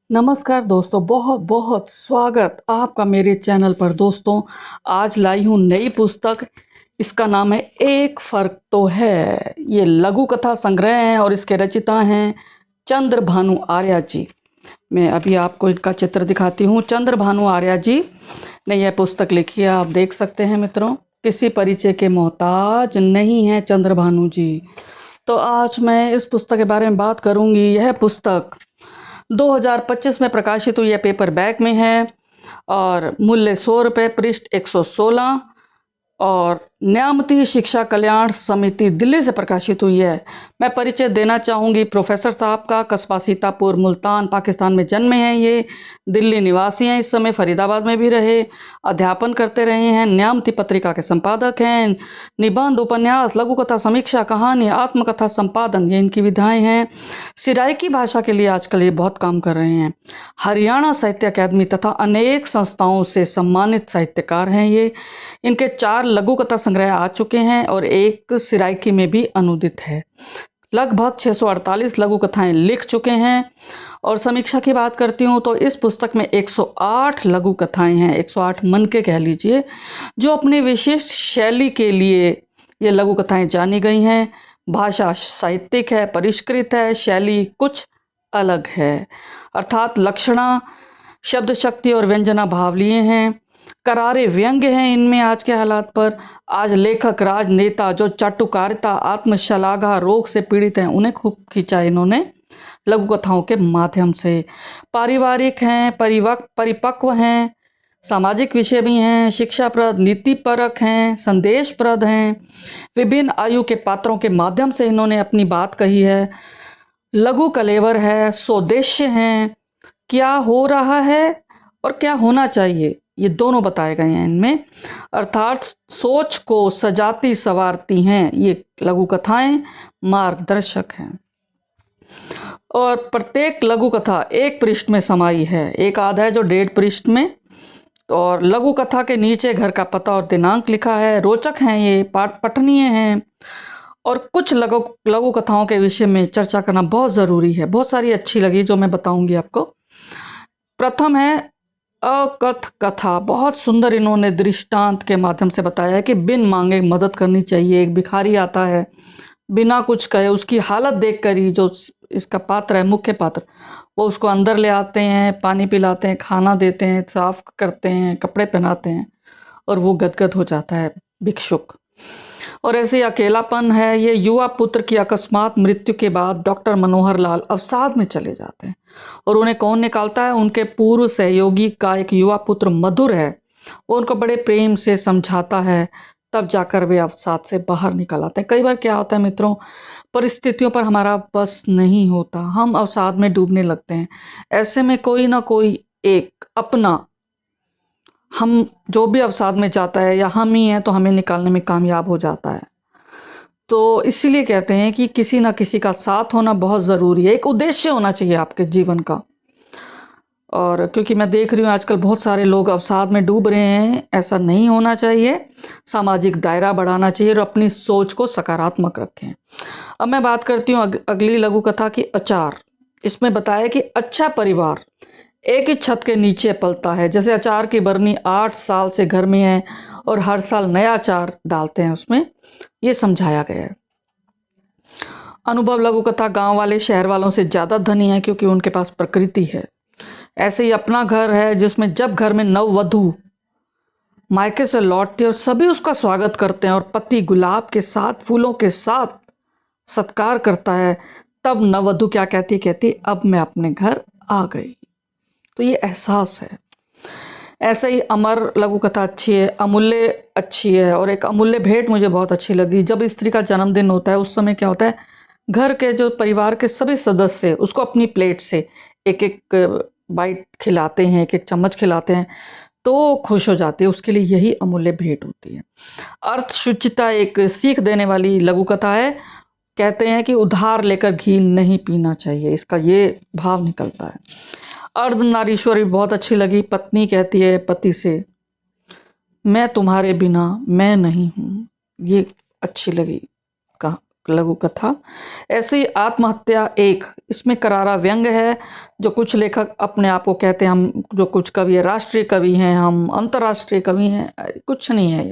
नमस्कार दोस्तों, बहुत बहुत स्वागत आपका मेरे चैनल पर। दोस्तों, आज लाई हूँ नई पुस्तक। इसका नाम है एक फर्क तो है। ये लघु कथा संग्रह है और इसके रचिता हैं चंद्रभानु आर्या जी। मैं अभी आपको इनका चित्र दिखाती हूँ। चंद्रभानु आर्या जी ने यह पुस्तक लिखी है, आप देख सकते हैं मित्रों। किसी परिचय के मोहताज नहीं है चंद्रभानु जी। तो आज मैं इस पुस्तक के बारे में बात करूँगी। यह पुस्तक 2025 में प्रकाशित हुई है, पेपर बैक में है और मूल्य 100 रुपये, पृष्ठ 116 और न्यामती शिक्षा कल्याण समिति दिल्ली से प्रकाशित हुई है। मैं परिचय देना चाहूँगी प्रोफेसर साहब का। कस्बा सीतापुर, मुल्तान, पाकिस्तान में जन्मे हैं ये। दिल्ली निवासी हैं, इस समय फरीदाबाद में भी रहे, अध्यापन करते रहे हैं। न्यामती पत्रिका के संपादक हैं। निबंध, उपन्यास, लघु कथा, समीक्षा, कहानी, आत्मकथा संपादन, ये इनकी विधाएं हैं। सिराइकी भाषा के लिए आजकल ये बहुत काम कर रहे हैं। हरियाणा साहित्य अकादमी तथा अनेक संस्थाओं से सम्मानित साहित्यकार हैं ये। इनके 4 लघु कथा संग्रह आ चुके हैं और एक सिराइकी में भी अनुदित है। लगभग 648 लघु कथाएं लिख चुके हैं। और समीक्षा की बात करती हूँ तो इस पुस्तक में 108 लघु कथाएं हैं, 108 मन के कह लीजिए, जो अपनी विशिष्ट शैली के लिए ये लघु कथाएं जानी गई हैं। भाषा साहित्यिक है, परिष्कृत है, शैली कुछ अलग है, अर्थात लक्षणा, शब्द शक्ति और व्यंजना भावलीय हैं। करारे व्यंग्य हैं इनमें आज के हालात पर। आज लेखक, राजनेता जो चाटुकारिता, आत्मशलाघा रोग से पीड़ित हैं, उन्हें खूब खींचा इन्होंने लघु कथाओं के माध्यम से। पारिवारिक हैं, परिपक्व हैं, सामाजिक विषय भी हैं, शिक्षाप्रद, नीतिपरक हैं, संदेशप्रद हैं। विभिन्न आयु के पात्रों के माध्यम से इन्होंने अपनी बात कही है। लघु कलेवर है, सोदेश्य हैं, क्या हो रहा है और क्या होना चाहिए, ये दोनों बताए गए हैं इनमें। अर्थात सोच को सजाती संवारती हैं ये लघु कथाएं, मार्गदर्शक हैं। और प्रत्येक लघु कथा एक पृष्ठ में समाई है। एक आध है जो 1.5 पृष्ठ में। और लघु कथा के नीचे घर का पता और दिनांक लिखा है। रोचक हैं ये, पठनीय हैं। और कुछ लघु कथाओं के विषय में चर्चा करना बहुत ज़रूरी है। बहुत सारी अच्छी लगी जो मैं बताऊंगी आपको। प्रथम है अकथ कथा। बहुत सुंदर इन्होंने दृष्टांत के माध्यम से बताया है कि बिन मांगे मदद करनी चाहिए। एक भिखारी आता है बिना कुछ कहे, उसकी हालत देखकर ही जो इसका पात्र है, मुख्य पात्र, वो उसको अंदर ले आते हैं, पानी पिलाते हैं, खाना देते हैं, साफ करते हैं, कपड़े पहनाते हैं और वो गदगद हो जाता है भिक्षुक। और ऐसे ही अकेलापन है। ये युवा पुत्र की अकस्मात मृत्यु के बाद डॉक्टर मनोहर लाल अवसाद में चले जाते हैं और उन्हें कौन निकालता है? उनके पूर्व सहयोगी का एक युवा पुत्र मधुर है। वो उनको बड़े प्रेम से समझाता है, तब जाकर वे अवसाद से बाहर निकल आते हैं। कई बार क्या होता है मित्रों, परिस्थितियों पर हमारा बस नहीं होता, हम अवसाद में डूबने लगते हैं। ऐसे में कोई ना कोई एक अपना, हम जो भी अवसाद में जाता है या हम ही हैं, तो हमें निकालने में कामयाब हो जाता है। तो इसीलिए कहते हैं कि किसी ना किसी का साथ होना बहुत ज़रूरी है। एक उद्देश्य होना चाहिए आपके जीवन का। और क्योंकि मैं देख रही हूँ आजकल बहुत सारे लोग अवसाद में डूब रहे हैं, ऐसा नहीं होना चाहिए। सामाजिक दायरा बढ़ाना चाहिए और अपनी सोच को सकारात्मक रखें। अब मैं बात करती हूँ अगली लघु कथा की, अचार। इसमें बताया कि अच्छा परिवार एक ही छत के नीचे पलता है। जैसे अचार की बरनी 8 साल से घर में है और हर साल नया अचार डालते हैं उसमें, ये समझाया गया है। अनुभव लघु कथा, गांव वाले शहर वालों से ज़्यादा धनी है क्योंकि उनके पास प्रकृति है। ऐसे ही अपना घर है जिसमें जब घर में नववधू मायके से लौटती है और सभी उसका स्वागत करते हैं और पति गुलाब के साथ, फूलों के साथ सत्कार करता है, तब नववधू क्या कहती, अब मैं अपने घर आ गई। तो ये एहसास है। ऐसे ही अमर लघु कथा अच्छी है, अमूल्य अच्छी है। और एक अमूल्य भेंट मुझे बहुत अच्छी लगी। जब स्त्री का जन्मदिन होता है उस समय क्या होता है, घर के जो परिवार के सभी सदस्य उसको अपनी प्लेट से एक एक बाइट खिलाते हैं, एक एक चम्मच खिलाते हैं, तो खुश हो जाती है। उसके लिए यही अमूल्य भेंट होती है। अर्थ शुचिता एक सीख देने वाली लघु कथा है। कहते हैं कि उधार लेकर घी नहीं पीना चाहिए, इसका ये भाव निकलता है। अर्धनारीश्वरी बहुत अच्छी लगी। पत्नी कहती है पति से, मैं तुम्हारे बिना मैं नहीं हूँ। ये अच्छी लगी लघु कथा। ऐसी आत्महत्या एक, इसमें करारा व्यंग है। जो कुछ लेखक अपने आप को कहते हैं हम जो कुछ कवि है राष्ट्रीय कवि हैं, हम अंतर्राष्ट्रीय कवि हैं, कुछ नहीं है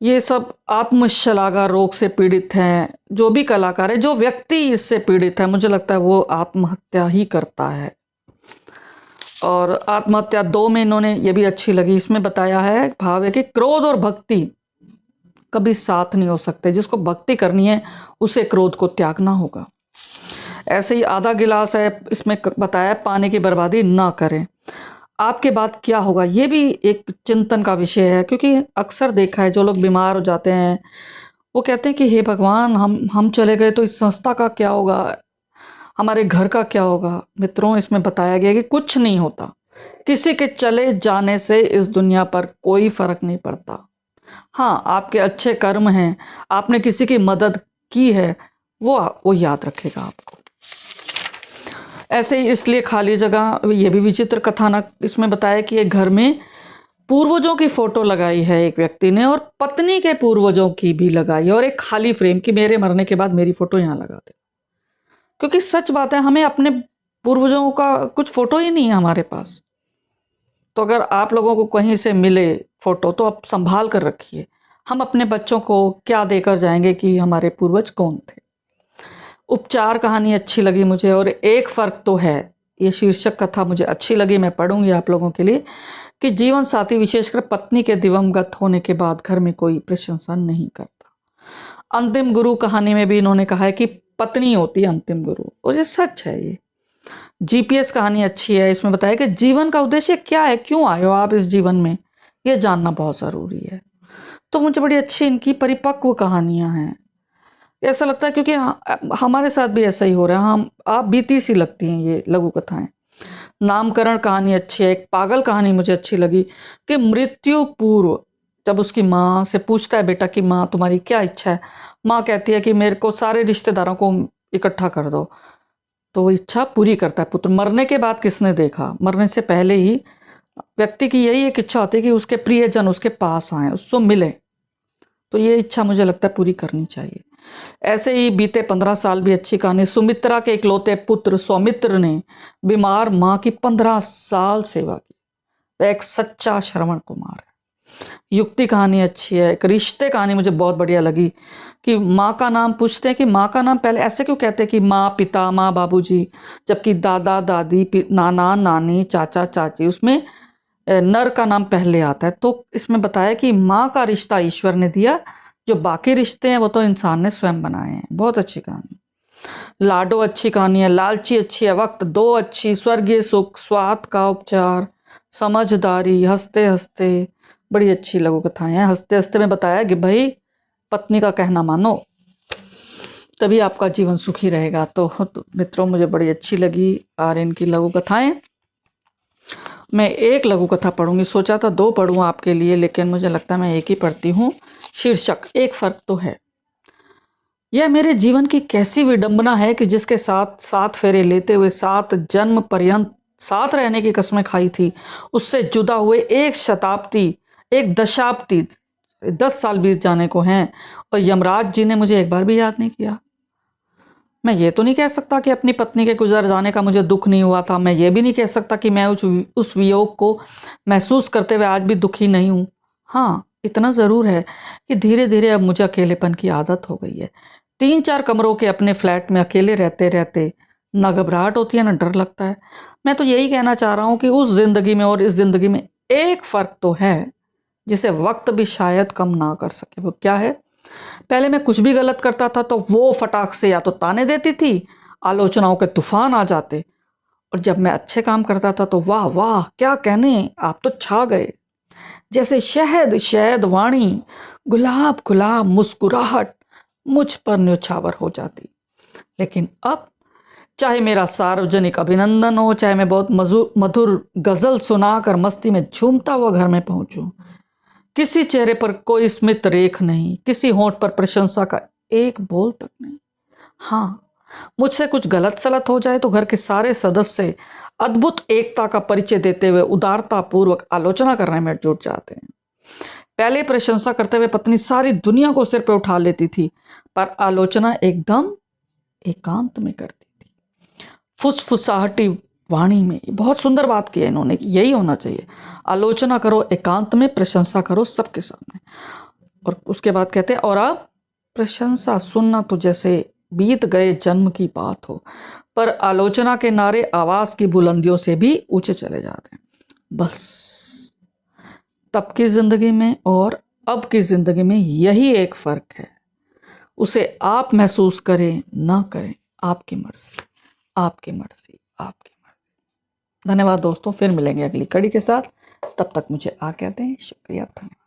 ये सब आत्मशलाघा रोग से पीड़ित हैं। जो भी कलाकार है, जो व्यक्ति इससे पीड़ित है, मुझे लगता है वो आत्महत्या ही करता है। और आत्महत्या 2 में इन्होंने ये भी अच्छी लगी, इसमें बताया है भाव है कि क्रोध और भक्ति कभी साथ नहीं हो सकते। जिसको भक्ति करनी है उसे क्रोध को त्यागना होगा। ऐसे ही आधा गिलास है, इसमें बताया पानी की बर्बादी ना करें। आपके बाद क्या होगा, ये भी एक चिंतन का विषय है। क्योंकि अक्सर देखा है जो लोग बीमार हो जाते हैं वो कहते हैं कि हे भगवान, हम चले गए तो इस संस्था का क्या होगा, हमारे घर का क्या होगा। मित्रों, इसमें बताया गया कि कुछ नहीं होता। किसी के चले जाने से इस दुनिया पर कोई फर्क नहीं पड़ता। हाँ, आपके अच्छे कर्म हैं, आपने किसी की मदद की है, वो याद रखेगा आपको। ऐसे ही इसलिए खाली जगह, ये भी विचित्र कथानक इसमें बताया कि एक घर में पूर्वजों की फोटो लगाई है एक व्यक्ति ने, और पत्नी के पूर्वजों की भी लगाई है, और एक खाली फ्रेम कि मेरे मरने के बाद मेरी फोटो यहाँ लगा दे। क्योंकि सच बात है, हमें अपने पूर्वजों का कुछ फोटो ही नहीं है हमारे पास। तो अगर आप लोगों को कहीं से मिले फोटो तो आप संभाल कर रखिए। हम अपने बच्चों को क्या देकर जाएंगे कि हमारे पूर्वज कौन थे। उपचार कहानी अच्छी लगी मुझे, और एक फर्क तो है, ये शीर्षक कथा मुझे अच्छी लगी, मैं पढ़ूंगी आप लोगों के लिए, कि जीवन साथी विशेषकर पत्नी के दिवंगत होने के बाद घर में कोई प्रशंसा नहीं करता। अंतिम गुरु कहानी में भी इन्होंने कहा है कि पत्नी होती है अंतिम गुरु, और ये सच है। ये जीपीएस कहानी अच्छी है, इसमें बताया कि जीवन का उद्देश्य क्या है, क्यों आए हो आप इस जीवन में, ये जानना बहुत ज़रूरी है। तो मुझे बड़ी अच्छी इनकी परिपक्व कहानियां हैं। ऐसा लगता है क्योंकि हमारे साथ भी ऐसा ही हो रहा है, हम आप बीती सी लगती हैं ये लघु कथाएं। नामकरण कहानी अच्छी है। एक पागल कहानी मुझे अच्छी लगी कि मृत्यु पूर्व जब उसकी माँ से पूछता है बेटा कि माँ तुम्हारी क्या इच्छा है, माँ कहती है कि मेरे को सारे रिश्तेदारों को इकट्ठा कर दो, तो वो इच्छा पूरी करता है पुत्र। मरने के बाद किसने देखा, मरने से पहले ही व्यक्ति की यही एक इच्छा होती है कि उसके प्रियजन उसके पास आए, उसको मिले। तो ये इच्छा मुझे लगता है पूरी करनी चाहिए। ऐसे ही बीते 15 साल भी अच्छी कहानी। सुमित्रा के इकलौते पुत्र सौमित्र ने बीमार माँ की 15 साल सेवा की। वह एक सच्चा श्रवण कुमार है। युक्ति कहानी अच्छी है। एक रिश्ते कहानी मुझे बहुत बढ़िया लगी कि माँ का नाम पूछते हैं कि माँ का नाम पहले ऐसे क्यों कहते हैं कि माँ पिता माँ बाबूजी, जबकि दादा दादी नाना नानी चाचा चाची उसमें नर का नाम पहले आता है। तो इसमें बताया कि माँ का रिश्ता ईश्वर ने दिया, जो बाकी रिश्ते हैं वो तो इंसान ने स्वयं बनाए हैं। बहुत अच्छी कहानी। लाडो अच्छी कहानी है। लालची अच्छी है। वक्त 2 अच्छी। स्वर्गीय सुख, स्वाद का उपचार, समझदारी, हंसते हंसते, बड़ी अच्छी लघु कथाएं हैं। हंसते हंसते में बताया कि भाई पत्नी का कहना मानो तभी आपका जीवन सुखी रहेगा। तो मित्रों मुझे बड़ी अच्छी लगी और इनकी लघु कथाएं। मैं एक लघु कथा पढ़ूंगी, सोचा था 2 पढ़ूं आपके लिए, लेकिन मुझे लगता है मैं एक ही पढ़ती हूँ। शीर्षक एक फर्क तो है। यह मेरे जीवन की कैसी विडंबना है कि जिसके साथ 7 फेरे लेते हुए 7 जन्म पर्यंत साथ रहने की कसमें खाई थी, उससे जुदा हुए 1 शताब्दी 1 दशाब्दी 10 साल बीत जाने को हैं, और यमराज जी ने मुझे एक बार भी याद नहीं किया। मैं ये तो नहीं कह सकता कि अपनी पत्नी के गुजर जाने का मुझे दुख नहीं हुआ था। मैं ये भी नहीं कह सकता कि मैं उस वियोग को महसूस करते हुए आज भी दुखी नहीं हूँ। हाँ, इतना ज़रूर है कि धीरे धीरे अब मुझे अकेलेपन की आदत हो गई है। 3-4 कमरों के अपने फ्लैट में अकेले रहते रहते ना घबराहट होती है ना डर लगता है। मैं तो यही कहना चाह रहा हूँ कि उस ज़िंदगी में और इस ज़िंदगी में एक फ़र्क तो है जिसे वक्त भी शायद कम ना कर सके। वो क्या है? पहले मैं कुछ भी गलत करता था तो वो फटाक से या तो ताने देती थी, आलोचनाओं के तूफान आ जाते, और जब मैं अच्छे काम करता था तो वाह वाह क्या कहने, आप तो छा गए। जैसे शहद शहद वाणी, गुलाब गुलाब मुस्कुराहट मुझ पर न्योछावर हो जाती। लेकिन अब चाहे मेरा सार्वजनिक अभिनंदन हो, चाहे मैं बहुत मधुर गजल सुनाकर मस्ती में झूमता हुआ घर में पहुंचूं, किसी चेहरे पर कोई स्मित रेख नहीं, किसी होंठ पर प्रशंसा का एक बोल तक नहीं। हाँ, मुझसे कुछ गलत सलत हो जाए तो घर के सारे सदस्य अद्भुत एकता का परिचय देते हुए उदारता पूर्वक आलोचना करने में जुट जाते हैं। पहले प्रशंसा करते हुए पत्नी सारी दुनिया को सिर पे उठा लेती थी, पर आलोचना एकदम एकांत में करती थी, फुसफुसाहटी वाणी में। बहुत सुंदर बात की है इन्होंने कि यही होना चाहिए, आलोचना करो एकांत में, प्रशंसा करो सबके सामने। और उसके बाद कहते हैं, और अब प्रशंसा सुनना तो जैसे बीत गए जन्म की बात हो, पर आलोचना के नारे आवाज की बुलंदियों से भी ऊंचे चले जाते हैं। बस तब की जिंदगी में और अब की जिंदगी में यही एक फर्क है, उसे आप महसूस करें ना करें, आपकी मर्जी, आपकी मर्जी, आपकी मर्जी। धन्यवाद दोस्तों, फिर मिलेंगे अगली कड़ी के साथ। तब तक मुझे आज्ञा दें। शुक्रिया, धन्यवाद।